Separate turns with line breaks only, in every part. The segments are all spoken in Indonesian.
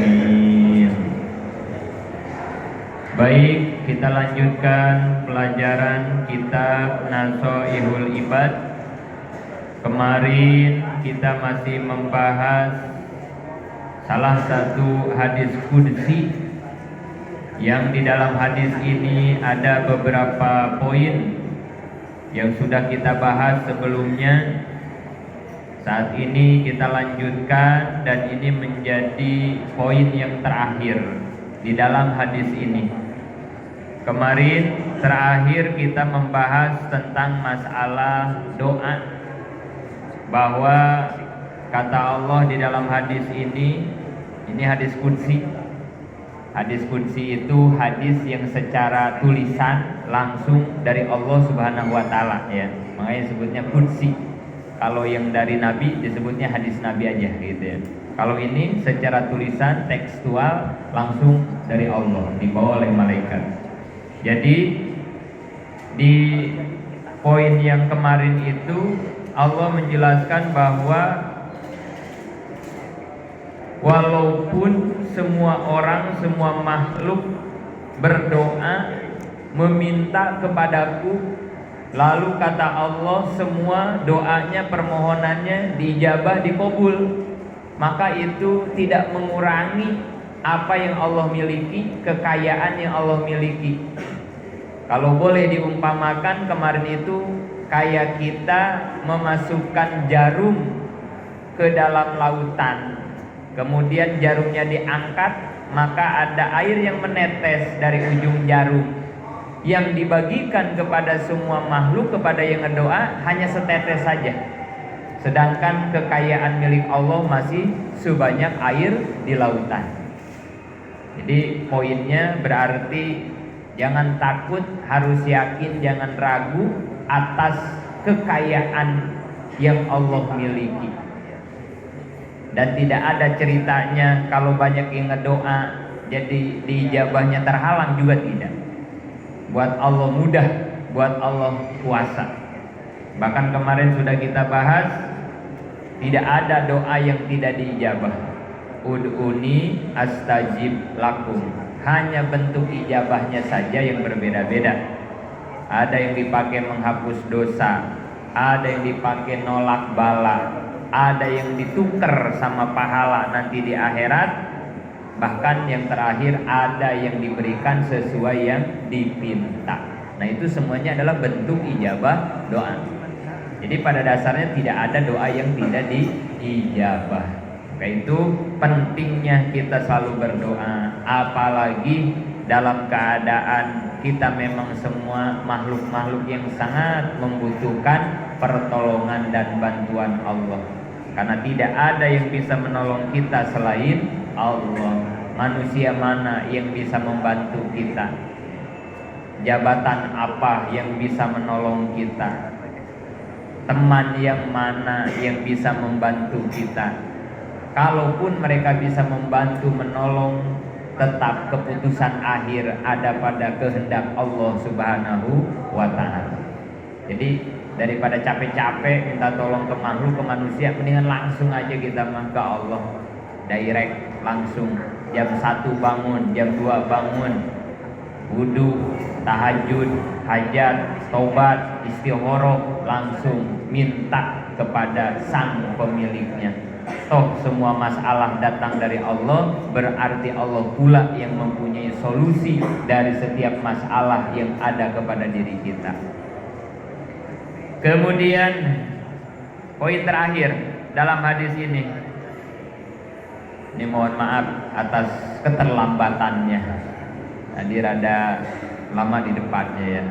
Amin. Baik, kita lanjutkan pelajaran kitab Nasha'ihul Ibad. Kemarin kita masih membahas salah satu hadis qudsi yang di dalam hadis ini ada beberapa poin yang sudah kita bahas sebelumnya. Saat ini kita lanjutkan dan ini menjadi poin yang terakhir di dalam hadis ini. Kemarin terakhir kita membahas tentang masalah doa, bahwa kata Allah di dalam hadis ini hadis qudsi. Hadis qudsi itu hadis yang secara tulisan langsung dari Allah Subhanahu wa taala ya. Makanya disebutnya qudsi. Kalau yang dari Nabi disebutnya hadis Nabi aja gitu ya. Kalau ini secara tulisan tekstual langsung dari Allah, dibawa oleh malaikat. Jadi di poin yang kemarin itu Allah menjelaskan bahwa walaupun semua orang, semua makhluk berdoa meminta kepadaku, lalu kata Allah semua doanya, permohonannya diijabah, dikabul, maka itu tidak mengurangi apa yang Allah miliki, kekayaan yang Allah miliki. Kalau boleh diumpamakan kemarin itu kayak kita memasukkan jarum ke dalam lautan, kemudian jarumnya diangkat, maka ada air yang menetes dari ujung jarum, yang dibagikan kepada semua makhluk, kepada yang berdoa hanya setetes saja. Sedangkan kekayaan milik Allah masih sebanyak air di lautan. Jadi poinnya berarti jangan takut, harus yakin, jangan ragu atas kekayaan yang Allah miliki. Dan tidak ada ceritanya kalau banyak yang ngedoa jadi diijabahnya terhalang, juga tidak. Buat Allah mudah, buat Allah kuasa. Bahkan kemarin sudah kita bahas, tidak ada doa yang tidak diijabah. Ud'uni astajib lakum. Hanya bentuk ijabahnya saja yang berbeda-beda. Ada yang dipakai menghapus dosa, ada yang dipakai nolak bala, ada yang ditukar sama pahala nanti di akhirat, bahkan yang terakhir ada yang diberikan sesuai yang dipinta. Nah itu semuanya adalah bentuk ijabah doa. Jadi pada dasarnya tidak ada doa yang tidak diijabah. Maka itu pentingnya kita selalu berdoa, apalagi dalam keadaan kita memang semua makhluk-makhluk yang sangat membutuhkan pertolongan dan bantuan Allah. Karena tidak ada yang bisa menolong kita selain Allah. Manusia mana yang bisa membantu kita? Jabatan apa yang bisa menolong kita? Teman yang mana yang bisa membantu kita? Kalaupun mereka bisa membantu, menolong, tetap keputusan akhir ada pada kehendak Allah Subhanahu wa ta'ala. Jadi daripada capek-capek minta tolong ke makhluk, ke manusia, mendingan langsung aja kita mah ke Allah. Direct, langsung. Jam 1 bangun, jam 2 bangun, wudu, tahajud, hajat, tobat, istigharah, langsung minta kepada sang pemiliknya. Toh semua masalah datang dari Allah, berarti Allah pula yang mempunyai solusi dari setiap masalah yang ada kepada diri kita. Kemudian poin terakhir dalam hadis ini mohon maaf atas keterlambatannya. Tadi rada lama di depannya ya,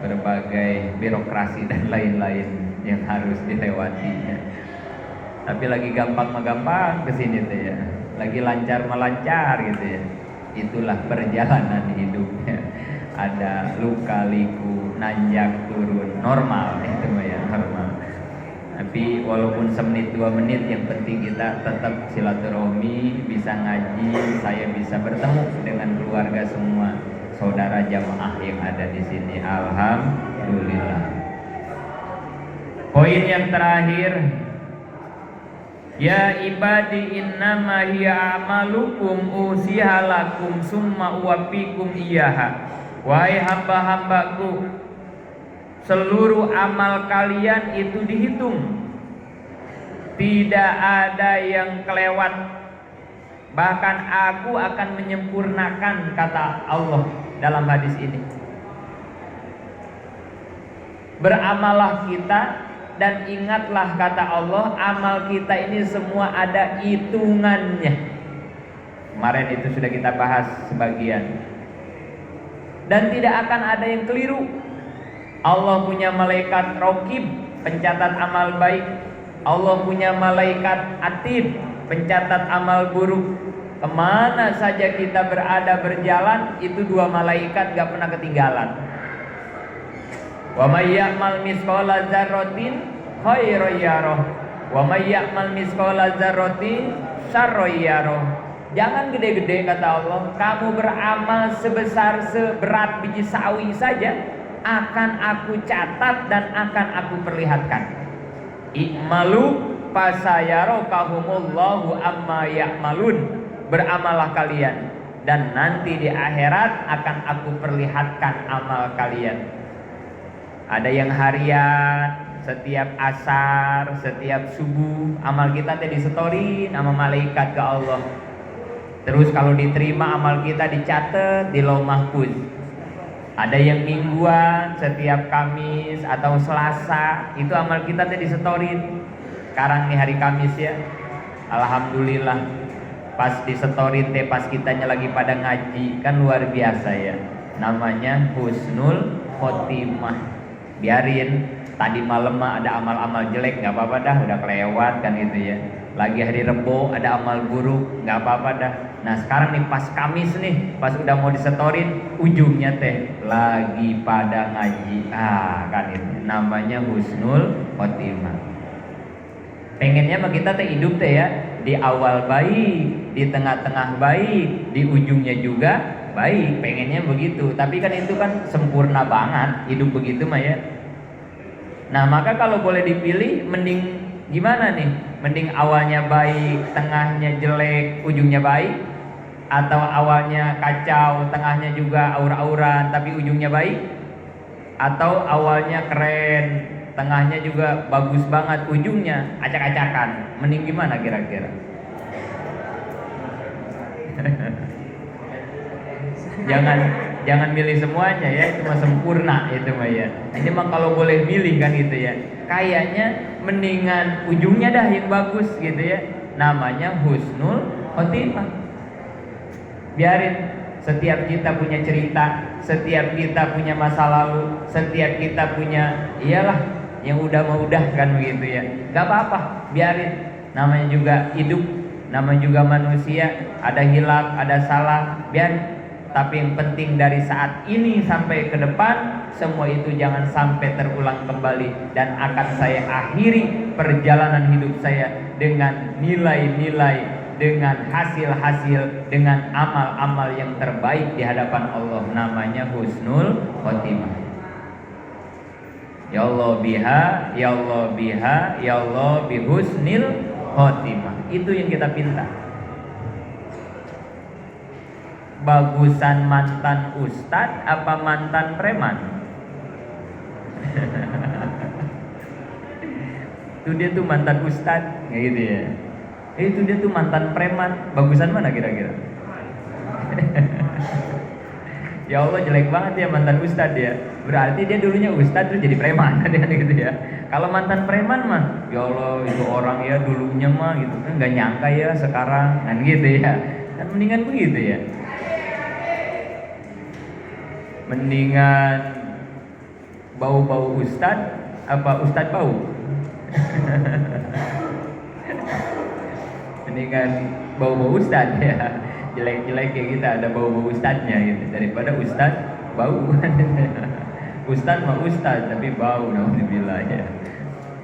berbagai birokrasi dan lain-lain yang harus dilewatinya. Tapi lagi gampang kesini tuh ya, lagi lancar melancar gitu ya. Itulah perjalanan hidupnya. Ada luka liku, nanjak turun, normal itu ya, normal. Tapi walaupun semenit 2 menit, yang penting kita tetap silaturahmi, bisa ngaji, saya bisa bertemu dengan keluarga semua, saudara jamaah yang ada di sini. Alhamdulillah. Poin yang terakhir Ya ibadi innama hiya amalukum usiha lakum summa uwafikum iyaha. Wahai hamba-hambaku, seluruh amal kalian itu dihitung, tidak ada yang kelewat. Bahkan aku akan menyempurnakan, kata Allah dalam hadis ini. Beramallah kita, dan ingatlah kata Allah, amal kita ini semua ada hitungannya. Kemarin itu sudah kita bahas sebagian. Dan tidak akan ada yang keliru. Allah punya malaikat raqib, pencatat amal baik. Allah punya malaikat atid, pencatat amal buruk. Kemana saja kita berada berjalan, itu dua malaikat gak pernah ketinggalan. Wa may ya'mal mithqala dzarratin khairan yarah wa may ya'mal mithqala dzarratin syarran yarah. Jangan gede-gede, kata Allah. Kamu beramal sebesar seberat biji sawi saja, akan aku catat dan akan aku perlihatkan. I'malu fasayarokahumullahu amma ya'malun. Beramallah kalian, dan nanti di akhirat akan aku perlihatkan amal kalian. Ada yang harian, setiap asar, setiap subuh, amal kita tadi disetorin sama malaikat ke Allah. Terus kalau diterima amal kita dicatat di Lauh Mahfuz. Ada yang mingguan, setiap Kamis atau Selasa, itu amal kita tadi disetorin. Sekarang nih hari Kamis ya, alhamdulillah, pas disetorin teh pas kitanya lagi pada ngaji, kan luar biasa ya. Namanya husnul khotimah. Biarin, tadi malam mah ada amal-amal jelek, nggak apa-apa dah, udah kelewat kan gitu ya. Lagi hari Rebo ada amal buruk, nggak apa-apa dah. Nah sekarang nih pas Kamis nih, pas udah mau disetorin, ujungnya teh lagi pada ngaji. Kan itu namanya husnul khotimah. Pengennya mah kita teh hidup teh ya, di awal baik, di tengah-tengah baik, di ujungnya juga baik. Pengennya begitu, tapi kan itu kan sempurna banget hidup begitu mah ya. Nah maka kalau boleh dipilih, mending gimana nih? Mending awalnya baik, tengahnya jelek, ujungnya baik, atau awalnya kacau, tengahnya juga aur-auran tapi ujungnya baik, atau awalnya keren, tengahnya juga bagus banget, ujungnya acak-acakan. Mending gimana kira-kira? Jangan milih semuanya ya, itu mah sempurna itu mah ya. Ini mah kalau boleh milih kan gitu ya. Kayaknya mendingan ujungnya dah yang bagus gitu ya. Namanya husnul khotimah. Biarin, setiap kita punya cerita, setiap kita punya masa lalu, setiap kita punya iyalah yang udah mau udah kan begitu ya. Gak apa-apa, biarin. Namanya juga hidup, namanya juga manusia, ada hilaf, ada salah, biarin. Tapi yang penting dari saat ini sampai ke depan, semua itu jangan sampai terulang kembali. Dan akan saya akhiri perjalanan hidup saya dengan nilai-nilai, dengan hasil-hasil, dengan amal-amal yang terbaik di hadapan Allah. Namanya husnul khotimah. Ya Allah biha, ya Allah biha, ya Allah bihusnil khotimah. Itu yang kita pinta. Bagusan mantan ustadz apa mantan preman? Itu dia tuh mantan ustadz, kayak gitu ya. Itu dia tuh mantan preman. Bagusan mana kira-kira? Ya Allah, jelek banget ya mantan ustadz ya. Berarti dia dulunya ustadz terus jadi preman kan gitu ya. Kalau mantan preman mah, ya Allah itu orang ya dulunya mah gitu kan nggak nyangka ya sekarang kan gitu ya. Kan mendingan begitu ya. Mendingan bau-bau ustadz apa ustadz bau? Mendingan bau-bau ustadz ya. Jelek-jelek kayak kita ada bau-bau ustadznya gitu, daripada ustadz bau. Ustadz mah ustadz tapi bau, naudzubillah ya.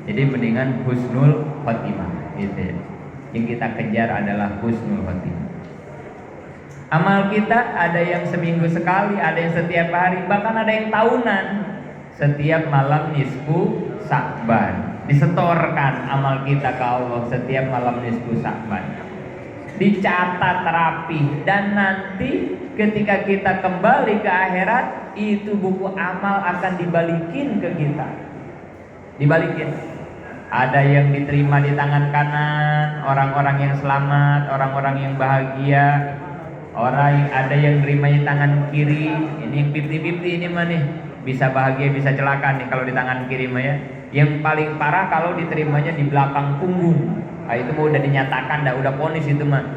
Jadi mendingan husnul khotimah gitu ya. Yang kita kejar adalah husnul khotimah. Amal kita ada yang seminggu sekali, ada yang setiap hari, bahkan ada yang tahunan. Setiap malam nisfu Sa'ban. disetorkan amal kita ke Allah setiap malam nisfu Sya'ban, dicatat rapi, dan nanti ketika kita kembali ke akhirat itu buku amal akan dibalikin ke kita, dibalikin. Ada yang diterima di tangan kanan, orang-orang yang selamat, orang-orang yang bahagia. Ada yang terima di tangan kiri. Ini yang 50-50 ini mah nih, bisa bahagia bisa celaka nih kalau di tangan kiri mah ya. Yang paling parah kalau diterimanya di belakang punggung. Nah, itu mah udah dinyatakan, udah vonis itu mah.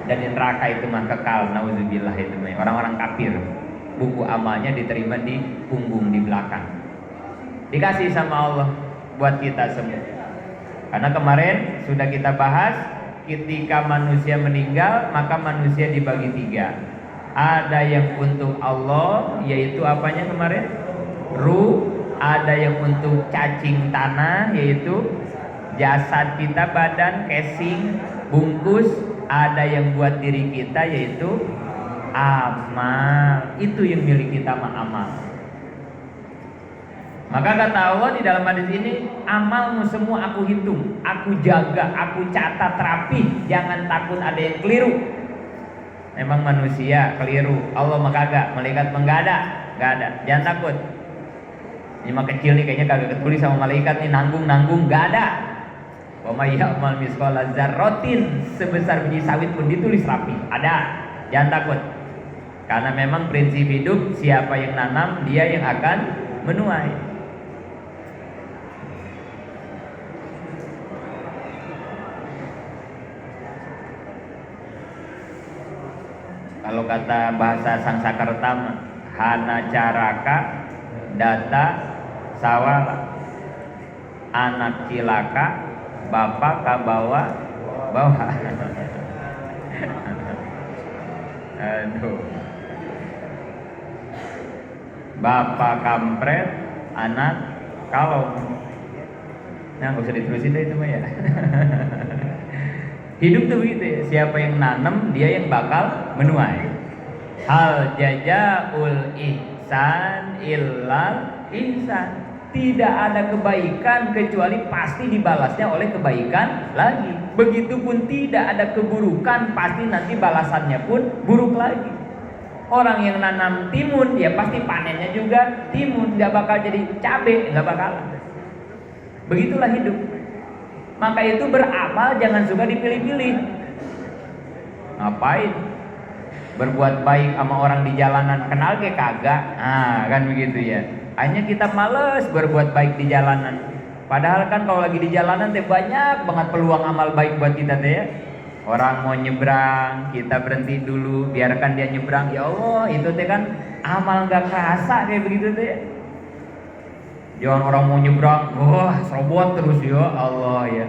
Dan di neraka itu mah kekal, nauzubillah itu mah. Orang-orang kafir, buku amalnya diterima di punggung, di belakang. Dikasih sama Allah buat kita semua. Karena kemarin sudah kita bahas, ketika manusia meninggal maka manusia dibagi 3. Ada yang untuk Allah, yaitu apanya kemarin? Ruh. Ada yang untuk cacing tanah, yaitu jasad kita, badan, casing, bungkus. Ada yang buat diri kita, yaitu amal. Itu yang milik kita mah, amal. Maka kata Allah di dalam hadis ini, amalmu semua aku hitung, aku jaga, aku catat rapi, jangan takut ada yang keliru. Memang manusia keliru, Allah mah kagak, malaikat mah enggak ada, jangan takut. Ini mah kecil nih, kayaknya kagak ketulis sama malaikat nih, nanggung, enggak ada. Wa may ya'mal mithqala dzarratin, sebesar biji sawit pun ditulis rapi, ada. Jangan takut. Karena memang prinsip hidup, siapa yang nanam dia yang akan menuai. Kalau kata bahasa Sangsakerta, hana caraka data sawala, anak cilaka bapak kabawa bawa. Aduh. Bapak kampret, anak kalau. Nah, gak usah diterusin deh itu mah ya. Hidup tuh begitu ya, siapa yang nanam dia yang bakal menuai. Hal jazaul ihsan illal ihsan. Tidak ada kebaikan kecuali pasti dibalasnya oleh kebaikan lagi. Begitupun tidak ada keburukan, pasti nanti balasannya pun buruk lagi. Orang yang nanam timun, ya pasti panennya juga timun, nggak bakal jadi cabai, nggak bakal. Begitulah hidup. Maka itu beramal jangan suka dipilih-pilih. Ngapain? Berbuat baik sama orang di jalanan, kenal ke kagak? Kan begitu ya. Hanya kita males berbuat baik di jalanan. Padahal kan kalau lagi di jalanan teh banyak banget peluang amal baik buat kita teh ya. Orang mau nyebrang, kita berhenti dulu, biarkan dia nyebrang. Ya Allah, itu teh kan amal nggak kerasa kayak begitu teh. Jangan orang mau nyebrang, wah serobot terus ya Allah ya.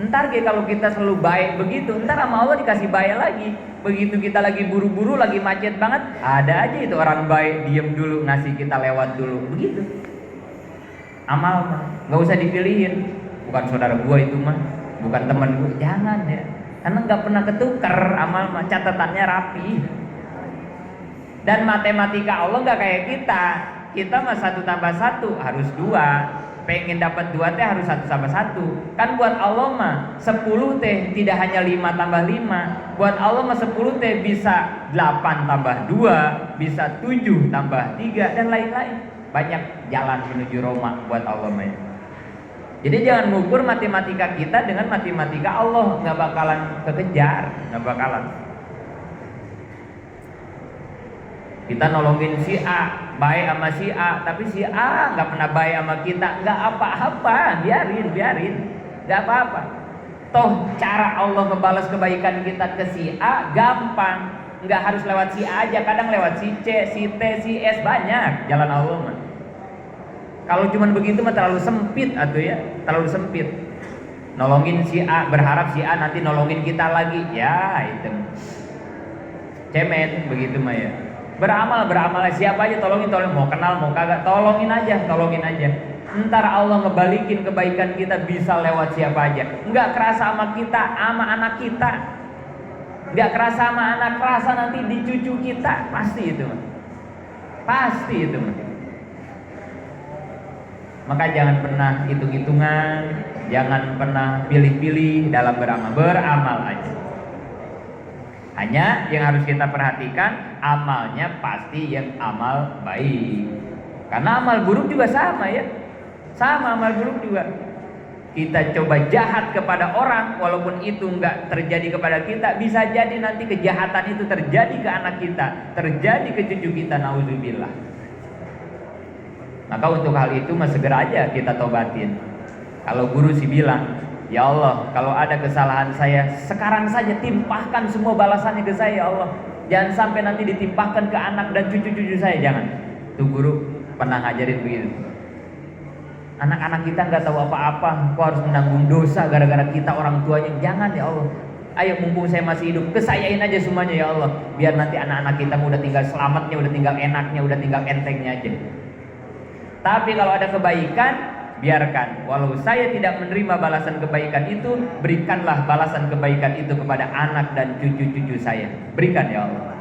Ntar kalau kita selalu baik begitu, ntar sama Allah dikasih baik lagi. Begitu kita lagi buru-buru, lagi macet banget, ada aja itu orang baik diem dulu, ngasih kita lewat dulu. Begitu. Amal mah nggak usah dipilihin. Bukan saudara gua itu mah, bukan teman gua, jangan ya. Karena nggak pernah ketukar amal mah, catatannya rapi. Dan matematika Allah nggak kayak kita. Kita mah 1 tambah 1 harus 2. Pengen dapat 2 teh harus 1 tambah 1. Kan buat Allah mah 10 teh tidak hanya 5 tambah 5. Buat Allah mah 10 teh bisa 8 tambah 2, bisa 7 tambah 3 dan lain-lain. Banyak jalan menuju Roma buat Allah mah. Jadi jangan mengukur matematika kita dengan matematika Allah, nggak bakalan kekejar, nggak bakalan. Kita nolongin si A, baik sama si A, tapi si A nggak pernah baik sama kita, nggak apa-apa, biarin, nggak apa-apa. Toh cara Allah ngebalas kebaikan kita ke si A gampang, nggak harus lewat si A aja, kadang lewat si C, si T, si S, banyak jalan Allah mah. Kalau cuman begitu mah terlalu sempit atuh ya, terlalu sempit. Nolongin si A, berharap si A nanti nolongin kita lagi, ya itu cemen begitu mah ya. Beramal siapa aja tolongin, mau kenal mau kagak tolongin aja. Ntar Allah ngebalikin kebaikan kita bisa lewat siapa aja. Nggak kerasa sama kita, sama anak kita. Nggak kerasa sama anak, kerasa nanti di cucu kita, pasti itu. Maka jangan pernah hitung-hitungan Jangan pernah pilih-pilih dalam beramal. Beramal aja. Hanya yang harus kita perhatikan, amalnya pasti yang amal baik. Karena amal buruk juga sama ya. Sama amal buruk juga. Kita coba jahat kepada orang, walaupun itu enggak terjadi kepada kita, bisa jadi nanti kejahatan itu terjadi ke anak kita, terjadi ke cucu kita, nauzubillah. Maka untuk hal itu segera aja kita tobatin. Kalau guru sih bilang, ya Allah, kalau ada kesalahan saya, sekarang saja timpahkan semua balasannya ke saya, ya Allah. Jangan sampai nanti ditimpahkan ke anak dan cucu-cucu saya, jangan. Tuh guru pernah ngajarin begitu. Anak-anak kita nggak tahu apa-apa, kok harus menanggung dosa gara-gara kita orang tuanya. Jangan ya Allah. Ayo mumpung saya masih hidup, kesayain aja semuanya ya Allah. Biar nanti anak-anak kita udah tinggal selamatnya, udah tinggal enaknya, udah tinggal entengnya aja. Tapi kalau ada kebaikan, biarkan. Walau saya tidak menerima balasan kebaikan itu, berikanlah balasan kebaikan itu kepada anak dan cucu-cucu saya. Berikan ya Allah.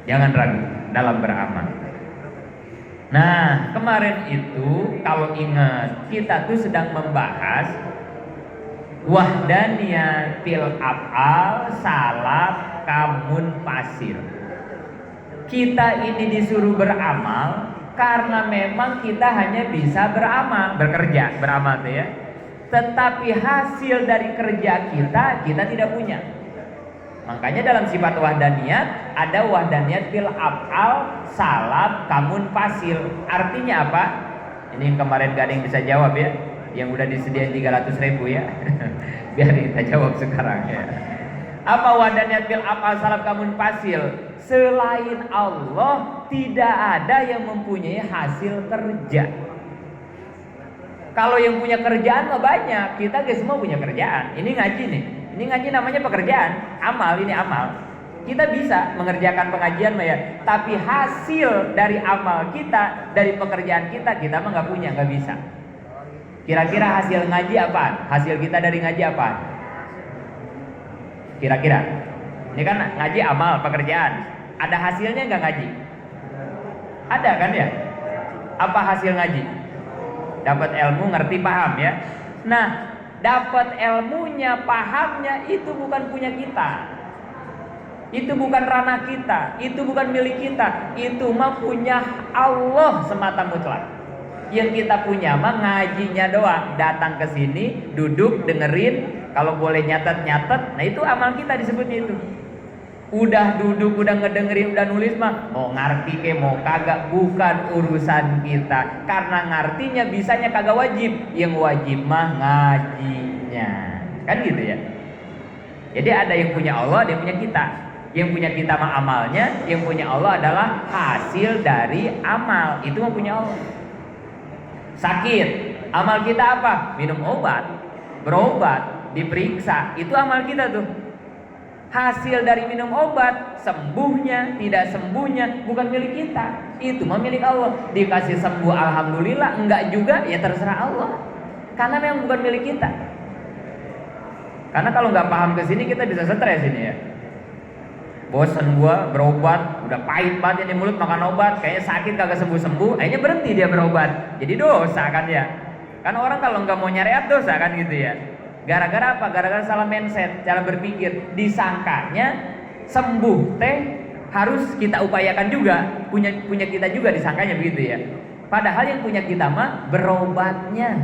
Jangan ragu dalam beramal. Nah, kemarin itu kalau ingat, kita tuh sedang membahas wahdaniyatil af'al, salaf, kamun, pasir. Kita ini disuruh beramal karena memang kita hanya bisa beramal, bekerja, beramal tuh ya. Tetapi hasil dari kerja kita tidak punya. Makanya dalam sifat wahdaniyat ada wahdaniyat fil af'al, salaf, kamun, fasil. Artinya apa? Ini yang kemarin gak ada yang bisa jawab ya, yang udah disediain 300.000 ya. Biar kita jawab sekarang ya. Apa wahdaniyat fil af'al, salaf, kamun, fasil? Selain Allah tidak ada yang mempunyai hasil kerja. Kalau yang punya kerjaan mah banyak, kita guys semua punya kerjaan. Ini ngaji nih. Ini ngaji namanya pekerjaan, amal, ini amal. Kita bisa mengerjakan pengajian ya, tapi hasil dari amal kita, dari pekerjaan kita mah nggak punya, nggak bisa. Kira-kira hasil ngaji apaan? Hasil kita dari ngaji apaan? Kira-kira? Ini kan ngaji amal, pekerjaan. Ada hasilnya nggak ngaji? Ada kan ya? Apa hasil ngaji? Dapat ilmu, ngerti, paham ya. Nah, dapat ilmunya, pahamnya itu bukan punya kita. Itu bukan ranah kita, itu bukan milik kita. Itu mah punya Allah semata mutlak. Yang kita punya mah ngajinya doang. Datang ke sini, duduk, dengerin, kalau boleh nyatet-nyatet. Nah, itu amal kita disebutnya itu. Udah duduk, udah ngedengerin, udah nulis mah mau ngerti ke mau kagak bukan urusan kita. Karena ngartinya bisanya kagak wajib. Yang wajib mah ngajinya. Kan gitu ya. Jadi ada yang punya Allah, ada yang punya kita. Yang punya kita mah amalnya, yang punya Allah adalah hasil dari amal. Itu mah punya Allah. Sakit, amal kita apa? Minum obat, berobat, diperiksa. Itu amal kita tuh. Hasil dari minum obat, sembuhnya, tidak sembuhnya bukan milik kita. Itu mah milik Allah. Dikasih sembuh alhamdulillah, enggak juga ya terserah Allah. Karena memang bukan milik kita. Karena kalau nggak paham ke sini kita bisa stres ini ya. Bosan gua berobat, udah pahit banget ini mulut makan obat, kayaknya sakit kagak sembuh-sembuh, akhirnya berhenti dia berobat. Jadi dosa kan ya. Kan orang kalau nggak mau nyariat dosa kan gitu ya. Gara-gara apa? Gara-gara salah mindset, cara berpikir. Disangkanya sembuh teh harus kita upayakan juga, punya kita juga disangkanya begitu ya. Padahal yang punya kita mah berobatnya,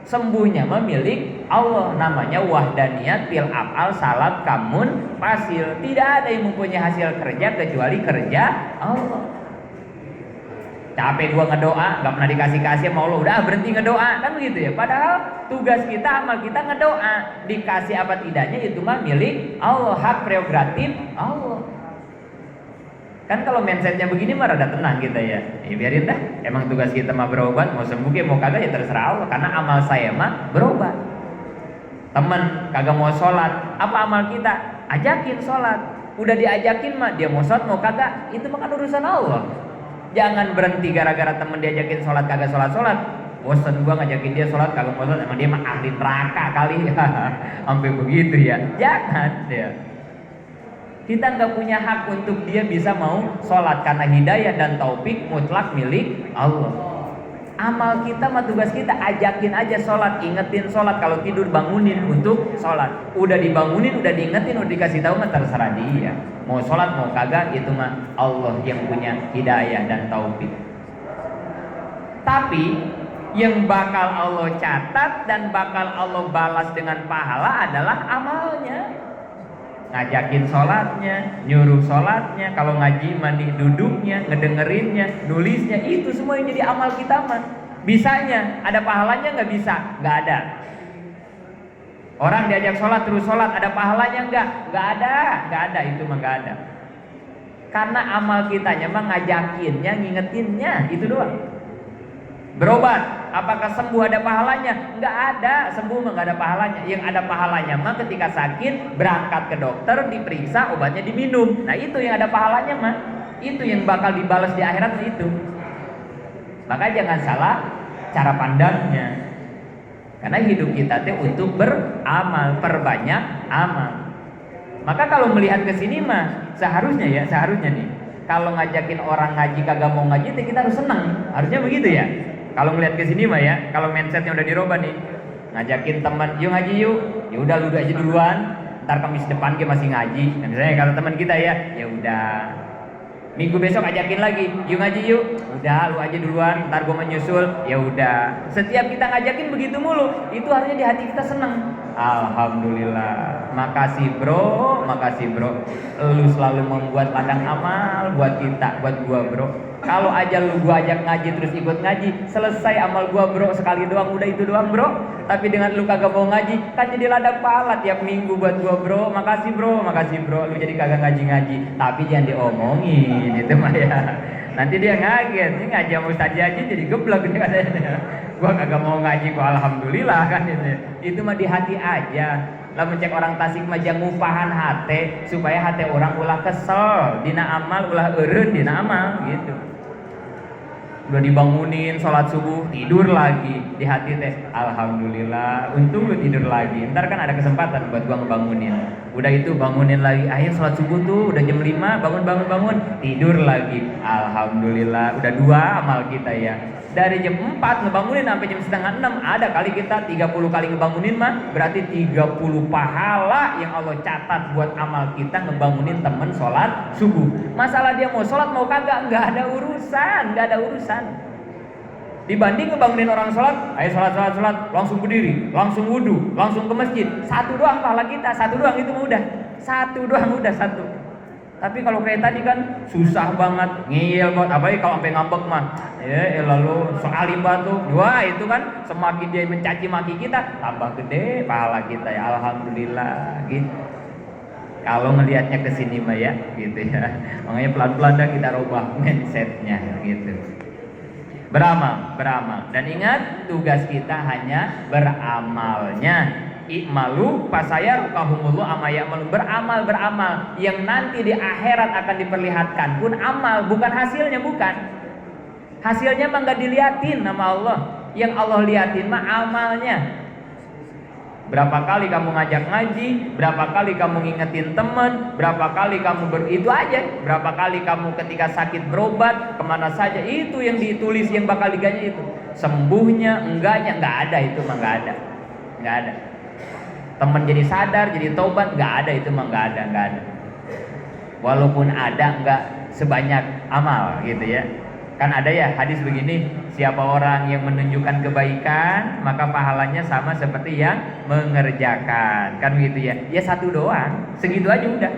sembuhnya mah milik Allah. Namanya wahdaniyat fil af'al, salaf, kamun, fasil. Tidak ada yang mempunyai hasil kerja kecuali kerja Allah. Capek gua ngedoa, nggak pernah dikasih sama Allah, udah berhenti ngedoa, kan begitu ya. Padahal tugas kita, amal kita ngedoa. Dikasih apa tidaknya itu mah milik Allah, hak prerogatif Allah. Kan kalau mindsetnya begini mah rada tenang kita ya. Ya biarin dah, emang tugas kita mah berobat, mau sembuh mau kagak ya terserah Allah. Karena amal saya mah berobat. Temen kagak mau sholat, apa amal kita? Ajakin sholat. Udah diajakin mah dia mau sholat mau kagak, itu mah kan urusan Allah. Jangan berhenti gara-gara temen diajakin sholat kagak sholat. Bosan gua ngajakin dia sholat kagak mau sholat, emang dia mah ahli neraka kali. Sampai begitu ya. Jangan ya. Kita nggak punya hak untuk dia bisa mau sholat, karena hidayah dan taufik mutlak milik Allah. Amal kita mah tugas kita ajakin aja sholat, ingetin sholat, kalau tidur bangunin untuk sholat. Udah dibangunin, udah diingetin, udah dikasih tahu mah terserah dia. Mau sholat mau kagak itu mah Allah yang punya hidayah dan taufik. Tapi yang bakal Allah catat dan bakal Allah balas dengan pahala adalah amalnya. Ngajakin sholatnya, nyuruh sholatnya, kalau ngaji mandi duduknya, ngedengerinnya, nulisnya, itu semua yang jadi amal kita mah. Bisanya, ada pahalanya nggak bisa? Nggak ada. Orang diajak sholat terus sholat, ada pahalanya nggak? Nggak ada, itu mah nggak ada. Karena amal kitanya mah ngajakinnya, ngingetinnya, itu doang. Berobat, apakah sembuh ada pahalanya? Nggak ada, sembuh mah nggak ada pahalanya. Yang ada pahalanya mah ketika sakit berangkat ke dokter, diperiksa, obatnya diminum. Nah itu yang ada pahalanya mah. Itu yang bakal dibalas di akhirat itu. Maka jangan salah cara pandangnya. Karena hidup kita teh untuk beramal, perbanyak amal. Maka kalau melihat ke sini mah seharusnya nih. Kalau ngajakin orang ngaji kagak mau ngaji, kita harus senang. Harusnya begitu ya. Kalau ngeliat ke sini mah ya, kalau mindsetnya udah dirubah nih, ngajakin teman, yuk ngaji yuk, ya udah lu aja duluan, ntar Kamis depan kita masih ngaji. Nah, misalnya kalau teman kita ya udah, minggu besok ajakin lagi, yuk ngaji yuk, udah lu aja duluan, ntar gua menyusul, ya udah. Setiap kita ngajakin begitu mulu, itu harusnya di hati kita seneng. Alhamdulillah, makasih bro, lu selalu membuat ladang amal buat kita, buat gua bro. Kalau aja lu gua ajak ngaji terus ikut ngaji, selesai amal gua bro, sekali doang udah itu doang bro. Tapi dengan lu kagak mau ngaji, kan jadi ladang pahala tiap minggu buat gua bro. Makasih bro, lu jadi kagak ngaji-ngaji. Tapi jangan diomongin, itu mah ya. Nanti dia ngaget, ini ngaji sama Ustaz aja jadi geblek gitu katanya. Gua kagak mau ngaji, gua alhamdulillah kan itu. Itu mah di hati aja. Lah mencek orang Tasik mah jang ngupahan hate supaya hate orang ulah kesel dina amal, ulah eureun dina amal gitu. Udah dibangunin sholat subuh, tidur lagi di hati teh, alhamdulillah untung lu tidur lagi, ntar kan ada kesempatan buat gua ngebangunin. Udah itu bangunin lagi, ayo sholat subuh tuh udah jam 5, bangun, tidur lagi, alhamdulillah udah 2 amal kita ya. Dari jam 4 ngebangunin sampai jam setengah 6, ada kali kita 30 kali ngebangunin mah berarti 30 pahala yang Allah catat buat amal kita ngebangunin temen sholat subuh. Masalah dia mau sholat mau kagak, nggak ada urusan. Dibanding ngebangunin orang sholat, ayo sholat, langsung berdiri, langsung wudhu, langsung ke masjid. Satu doang pahala kita, satu doang itu mah udah. Satu. Tapi kalau kayak tadi kan susah banget, ngeyel banget, apalagi kalau sampai ngambek mah. Lalu soal ibadah tuh, wah itu kan semakin dia mencaci maki kita, tambah gede pahala kita ya, alhamdulillah gitu. Kalau ngelihatnya ke sini mah ya, gitu ya. Makanya pelan-pelan dah kita rubah mindsetnya gitu. Beramal. Dan ingat tugas kita hanya beramalnya. I'malu fasaya rukahumullah amayamalu, beramal yang nanti di akhirat akan diperlihatkan pun amal, bukan hasilnya, hasilnya mah nggak diliatin sama Allah. Yang Allah liatin mah amalnya. Berapa kali kamu ngajak ngaji, berapa kali kamu ngingetin teman, berapa kali kamu itu aja, berapa kali kamu ketika sakit berobat kemana saja, itu yang ditulis yang bakal digaji itu. Sembuhnya enggaknya nggak ada, itu mah nggak ada. Teman jadi sadar, jadi tobat, nggak ada, itu mah nggak ada. Walaupun ada, nggak sebanyak amal gitu ya. Kan ada ya hadis begini, siapa orang yang menunjukkan kebaikan maka pahalanya sama seperti yang mengerjakan, kan gitu ya. Ya satu doang, segitu aja udah.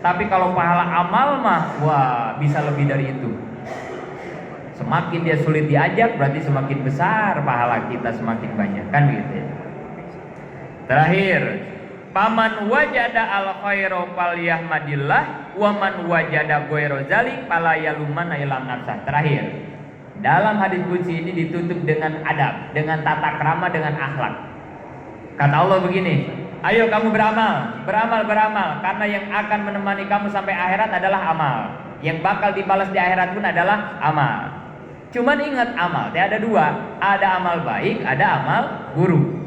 Tapi kalau pahala amal mah, wah bisa lebih dari itu. Semakin dia sulit diajak, berarti semakin besar pahala kita, semakin banyak, kan gitu ya. Terakhir, paman wajada al khairu falyahmadillah wa man wajada ghairu zalik fala yalumanna ila nafsah. Terakhir, dalam hadis qudsi ini ditutup dengan adab, dengan tata krama, dengan akhlak. Kata Allah begini, ayo kamu beramal, karena yang akan menemani kamu sampai akhirat adalah amal. Yang bakal dibalas di akhirat pun adalah amal. Cuman ingat, amal ada 2, ada amal baik, ada amal buruk.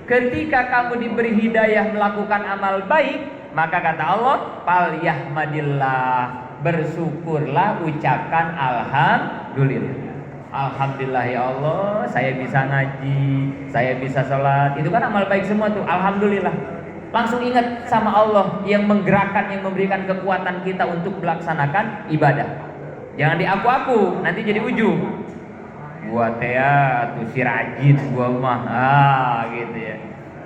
Ketika kamu diberi hidayah melakukan amal baik, maka kata Allah, falyahmadillah, bersyukurlah, ucapkan alhamdulillah. Alhamdulillah ya Allah, saya bisa ngaji, saya bisa sholat. Itu kan amal baik semua tuh. Alhamdulillah. Langsung ingat sama Allah yang menggerakkan, yang memberikan kekuatan kita untuk melaksanakan ibadah. Jangan diaku-aku, nanti jadi ujub. Gua tea tuh si rajin, gua mah gitu ya.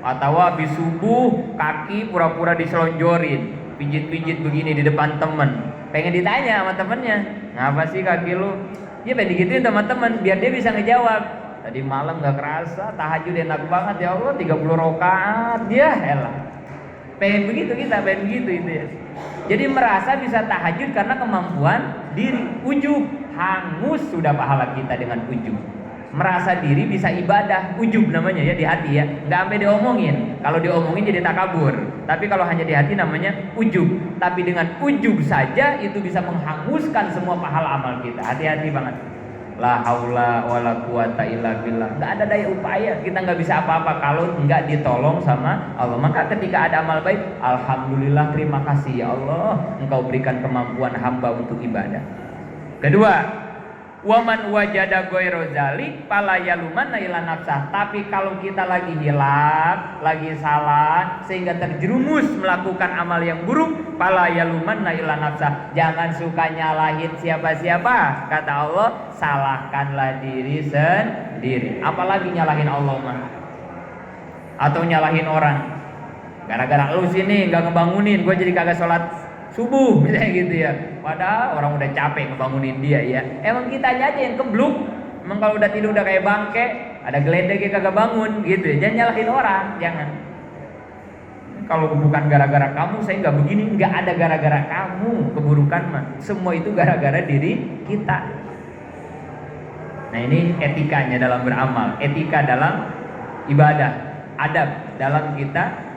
Atau habis subuh kaki pura-pura diselonjorin, pijit-pijit begini di depan temen. Pengen ditanya sama temennya, ngapa sih kaki lu? Dia pengen digituin sama temen biar dia bisa ngejawab. Tadi malam gak kerasa, tahajud enak banget ya Allah, 30 rakaat. Ya elah. Pengen begitu kita, pengen begitu itu ya. Jadi merasa bisa tahajud karena kemampuan diri. Ujub, hangus sudah pahala kita dengan ujub. Merasa diri bisa ibadah, ujub namanya ya di hati ya. Nggak sampai diomongin. Kalau diomongin jadi takabur. Tapi kalau hanya di hati namanya ujub. Tapi dengan ujub saja itu bisa menghanguskan semua pahala amal kita. Hati-hati banget. La haula wala quwata illa billah. Nggak ada daya upaya, kita nggak bisa apa-apa kalau nggak ditolong sama Allah. Maka ketika ada amal baik, alhamdulillah, terima kasih ya Allah, Engkau berikan kemampuan hamba untuk ibadah. Kedua, waman wajada ghairu zalik fala yalumanna ila nafsah. Tapi kalau kita lagi hilaf, lagi salah sehingga terjerumus melakukan amal yang buruk, fala yalumanna ila nafsah. Jangan suka nyalahin siapa-siapa. Kata Allah, salahkanlah diri sendiri. Apalagi nyalahin Allah mah. Atau nyalahin orang. Gara-gara lu sini enggak ngebangunin, gue jadi kagak sholat subuh misalnya gitu ya. Padahal orang udah capek ngebangunin dia ya. Emang kitanya aja yang kebluk. Emang kalau udah tidur udah kayak bangke, ada geledek kagak bangun gitu ya. Jangan nyalahin orang, jangan. Kalau bukan gara-gara kamu saya nggak begini, nggak ada gara-gara kamu keburukan mah. Semua itu gara-gara diri kita. Nah ini etikanya dalam beramal, etika dalam ibadah, adab dalam kita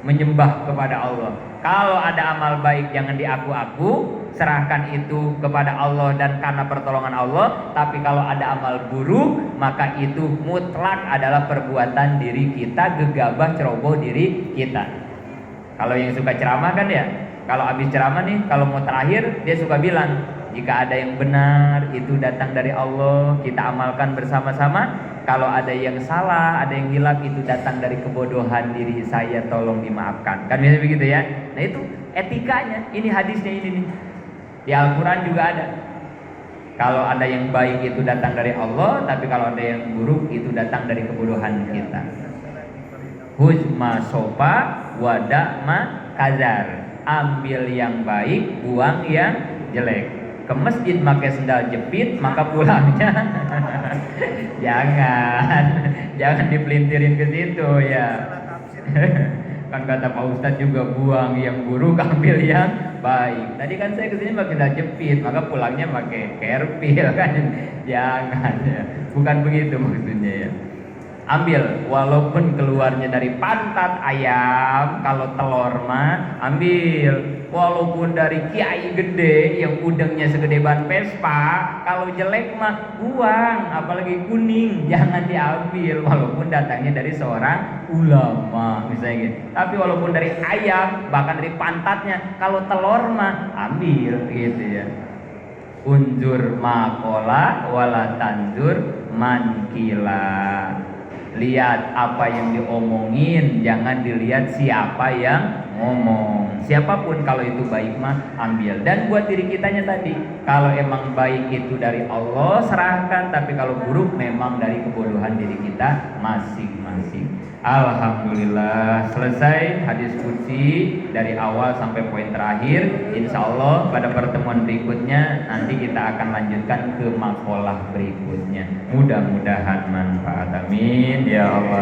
menyembah kepada Allah. Kalau ada amal baik jangan diaku-aku, serahkan itu kepada Allah dan karena pertolongan Allah. Tapi kalau ada amal buruk, maka itu mutlak adalah perbuatan diri kita, gegabah ceroboh diri kita. Kalau yang suka ceramah kan ya, kalau habis ceramah nih, kalau mau terakhir dia suka bilang, jika ada yang benar itu datang dari Allah, kita amalkan bersama-sama. Kalau ada yang salah, ada yang hilaf, itu datang dari kebodohan diri saya, tolong dimaafkan. Kan biasa begitu ya. Nah itu etikanya, ini hadisnya ini nih. Di Al-Quran juga ada. Kalau ada yang baik itu datang dari Allah, tapi kalau ada yang buruk itu datang dari kebodohan kita. Huzma sofa wada'ma kazar. Ambil yang baik, buang yang jelek. Ke masjid pakai sendal jepit, maka pulangnya jangan dipelintirin ke situ ya. Kan kata Pak Ustadz juga, buang yang buruk, ambil yang baik. Tadi kan saya kesini pakai sendal jepit, maka pulangnya pakai kerpil kan. Jangan ya. Bukan begitu maksudnya ya. Ambil walaupun keluarnya dari pantat ayam, kalau telur mah ambil. Walaupun dari kiai gede yang udangnya segede ban Vespa, kalau jelek mah buang, apalagi kuning jangan diambil walaupun datangnya dari seorang ulama misalnya gitu. Tapi walaupun dari ayam, bahkan dari pantatnya, kalau telur mah ambil gitu ya. Unjur makola wala tanjur mankila. Lihat apa yang diomongin, jangan dilihat siapa yang ngomong. Siapapun kalau itu baik mah ambil. Dan buat diri kitanya tadi, kalau emang baik itu dari Allah serahkan, tapi kalau buruk memang dari kebodohan diri kita masing-masing. Alhamdulillah selesai hadis qudsi dari awal sampai poin terakhir. Insya Allah pada pertemuan berikutnya nanti kita akan lanjutkan ke makalah berikutnya. Mudah-mudahan manfaat, amin ya Allah.